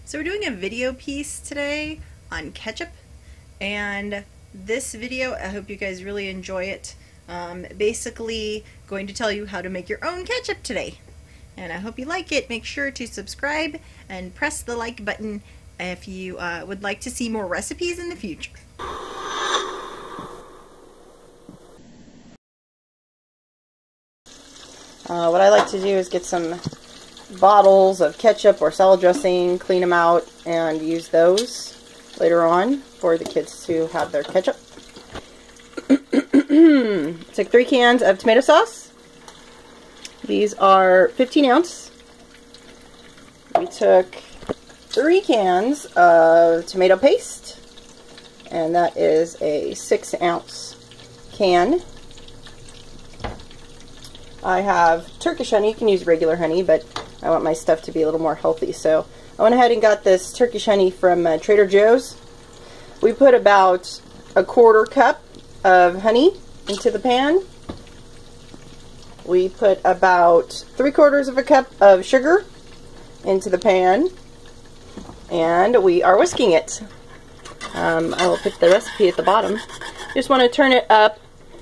So we're doing a video piece today on ketchup, and this video, I hope you guys really enjoy it. Basically going to tell you how to make your own ketchup today, and I hope you like it. Make sure to subscribe and press the like button if you would like to see more recipes in the future. What I like to do is get some bottles of ketchup or salad dressing, clean them out, and use those later on for the kids to have their ketchup. Took 3 cans of tomato sauce. These are 15 ounce. We took 3 cans of tomato paste, and that is a 6 ounce can. I have Turkish honey. You can use regular honey, but I want my stuff to be a little more healthy. So I went ahead and got this Turkish honey from Trader Joe's. We put about a 1/4 cup of honey into the pan. We put about 3/4 of a cup of sugar into the pan, and we are whisking it. I will put the recipe at the bottom. Just want to turn it up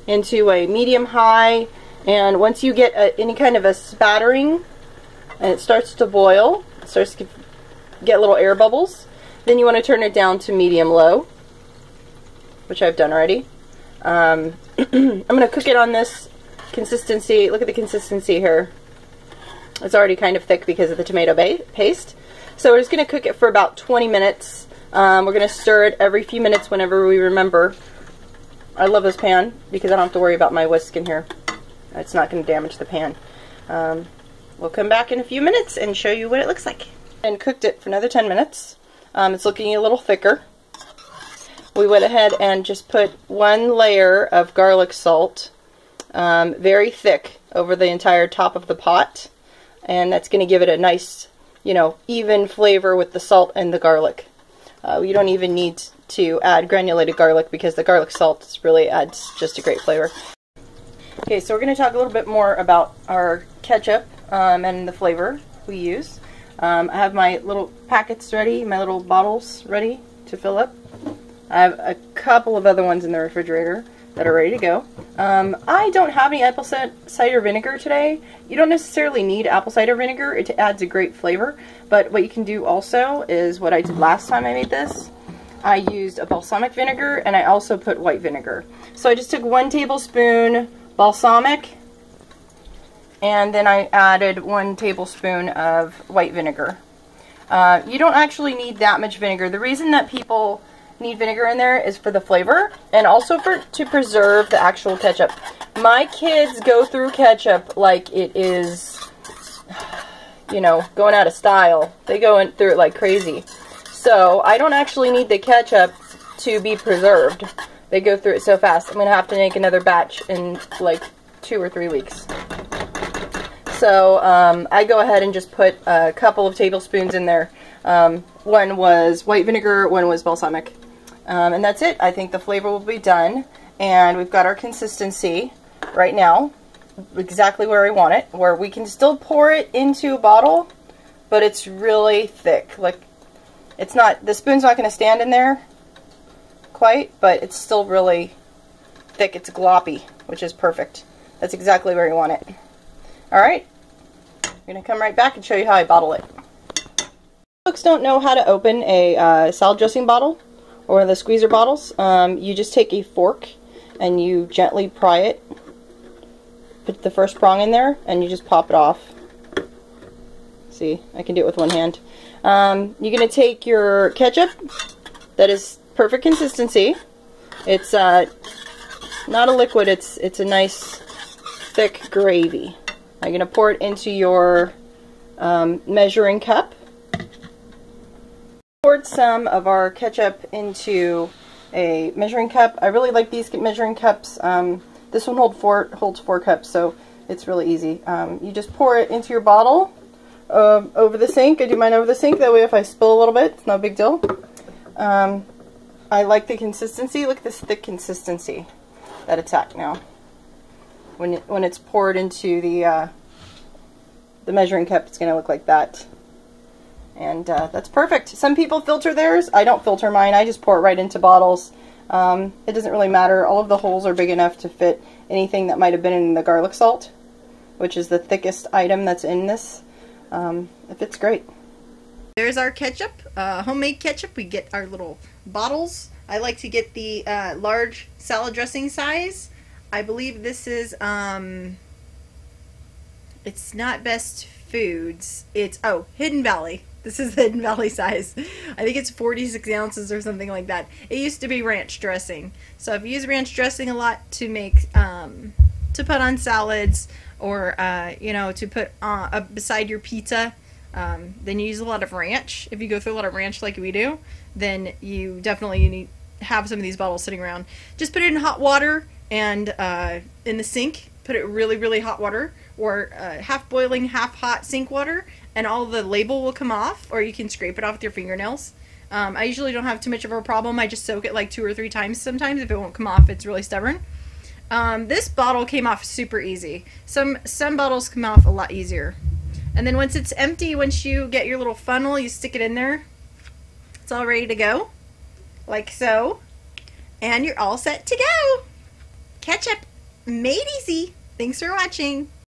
into a medium-high. And once you get any kind of a spattering and it starts to boil, it starts to get little air bubbles, then you want to turn it down to medium-low, which I've done already. I'm going to cook it on this consistency. Look at the consistency here. It's already kind of thick because of the tomato paste. So we're just going to cook it for about 20 minutes. We're going to stir it every few minutes whenever we remember. I love this pan because I don't have to worry about my whisk in here. It's not going to damage the pan. We'll come back in a few minutes and show you what it looks like. And cooked it for another 10 minutes. It's looking a little thicker. We went ahead and just put 1 layer of garlic salt, very thick, over the entire top of the pot. And that's going to give it a nice, even flavor with the salt and the garlic. You don't even need to add granulated garlic because the garlic salt really adds just a great flavor. Okay, so we're going to talk a little bit more about our ketchup and the flavor we use. I have my little packets ready, my little bottles ready to fill up. I have a couple of other ones in the refrigerator that are ready to go. I don't have any apple cider vinegar today. You don't necessarily need apple cider vinegar. It adds a great flavor. But what you can do also is what I did last time I made this. I used a balsamic vinegar, and I also put white vinegar. So I just took 1 tablespoon balsamic, and then I added 1 tablespoon of white vinegar. You don't actually need that much vinegar. The reason that people need vinegar in there is for the flavor and also to preserve the actual ketchup. My kids go through ketchup like it is, going out of style. They go through it like crazy. So I don't actually need the ketchup to be preserved. They go through it so fast. I'm going to have to make another batch in like 2 or 3 weeks. So I go ahead and just put a couple of tablespoons in there. 1 was white vinegar, 1 was balsamic. And that's it. I think the flavor will be done. And we've got our consistency right now, exactly where we want it, where we can still pour it into a bottle, but it's really thick. Like, it's not, the spoon's not going to stand in there quite, but it's still really thick. It's gloppy, which is perfect. That's exactly where you want it. Alright, I'm going to come right back and show you how I bottle it. Folks don't know how to open a salad dressing bottle or one of the squeezer bottles. You just take a fork and you gently pry it. Put the first prong in there and you just pop it off. See, I can do it with 1 hand. You're going to take your ketchup that is perfect consistency. It's not a liquid, it's a nice thick gravy. I'm going to pour it into your measuring cup. Poured some of our ketchup into a measuring cup. I really like these measuring cups. This one holds 4 cups, so it's really easy. You just pour it into your bottle over the sink. I do mine over the sink, that way if I spill a little bit, it's no big deal. I like the consistency. Look at this thick consistency that it's at now. When it's poured into the measuring cup, it's going to look like that. And that's perfect. Some people filter theirs. I don't filter mine. I just pour it right into bottles. It doesn't really matter. All of the holes are big enough to fit anything that might have been in the garlic salt, which is the thickest item that's in this. It fits great. There's our ketchup, homemade ketchup. We get our little bottles. I like to get the large salad dressing size. I believe this is, it's not Best Foods. It's, oh, Hidden Valley. This is the Hidden Valley size. I think it's 46 ounces or something like that. It used to be ranch dressing. So if you use ranch dressing a lot to make, to put on salads or, you know, to put beside your pizza, then you use a lot of ranch. If you go through a lot of ranch like we do, then you definitely need have some of these bottles sitting around. Just put it in hot water and in the sink. Put it really, really hot water, or half boiling, half hot sink water, and all the label will come off, or you can scrape it off with your fingernails. I usually don't have too much of a problem. I just soak it like 2 or 3 times sometimes. If it won't come off, it's really stubborn. This bottle came off super easy. Some bottles come off a lot easier. And then once it's empty, once you get your little funnel, you stick it in there. It's all ready to go, like so. And you're all set to go. Ketchup, made easy. Thanks for watching.